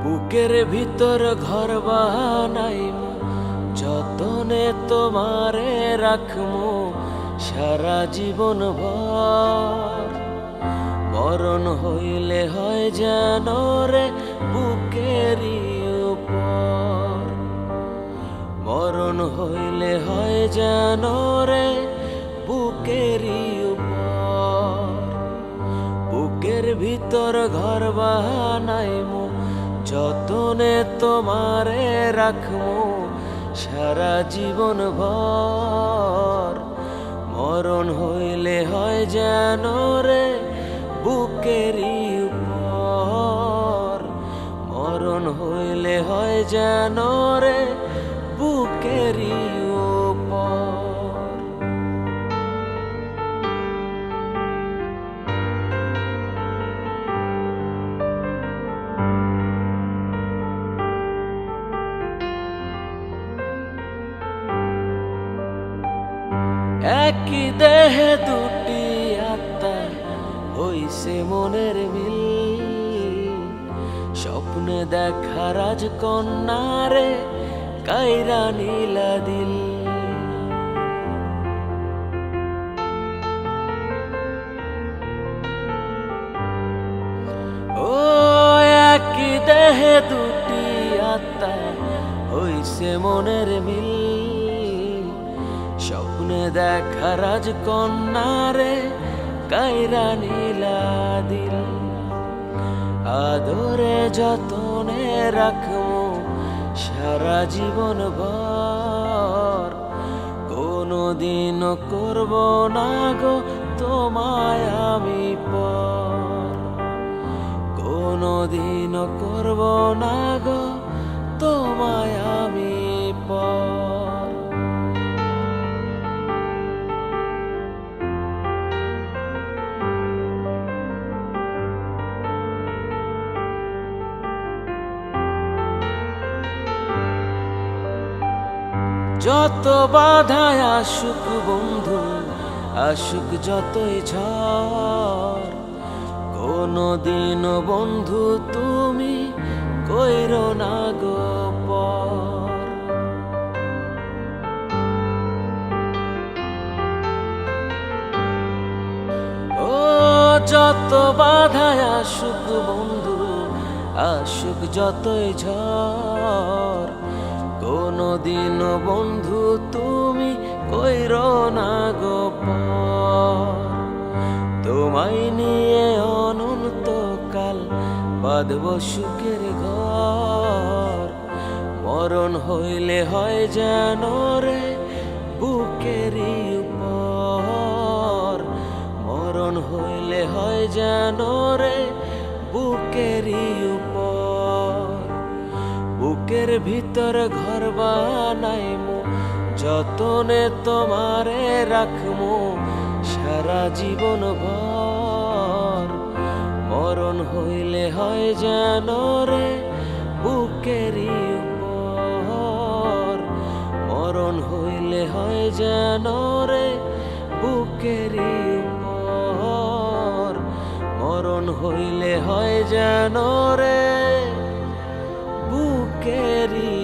বুকের ভিতর ঘর বানাইমু, যতনে তোমারে রাখমু সারা জীবন ভর। মরণ হইলে হয় যেন রে বুকেরই উপর, মরণ হইলে হয় যেন রে বুকেরই উপর। বুকের ভিতর ঘর বানাইমু, যতনে তোমারে রাখমু সারা জীবন ভর। মরণ হইলে হয় যেন রে বুকেরই উপর, মরণ হইলে হয় যেন রে বুকেরই উপর। একই দেহে দুটি আত্মা হইছে মনের মিল, স্বপ্নে দেখা রাজকন্যারে কাইরা নীলা দিল। ও একই দেহে দুটি আত্মা হইছে মনের মিল, স্বপ্নে দেখা রাজকন্যারে কাইরা নীলা দিল। আদরে যতনে রাখমু সারা জীবন ভর, কোনদিন করব না গো তোমায় আমি পর, কোনদিন করব না গো তোমায় আমি পর। যত বাধায় আসুক বন্ধু, আসুক যতই ঝড়, কোনদিন বন্ধু তুমি কইরো না গো পর। ও যত বাধায় আসুক বন্ধু, আসুক যতই ঝড়, কোনদিন বন্ধু তুমি কইরো না গো পর। তোমায় নিয়ে অনন্তকাল বাঁধব সুখের ঘর, মরণ হইলে হয় যেন রে বুকেরই উপর, মরণ হইলে হয় যেন রে বুকেরই উপর। বুকের ভিতর ঘর বানাইমু, যতনে তোমারে রাখমু সারা জীবন ভর। মরণ হইলে হয় যেন রে বুকেরই উপর, মরণ হইলে হয় যেন রে বুকেরই উপর, মরণ হইলে হয় যেন রে বুকেরই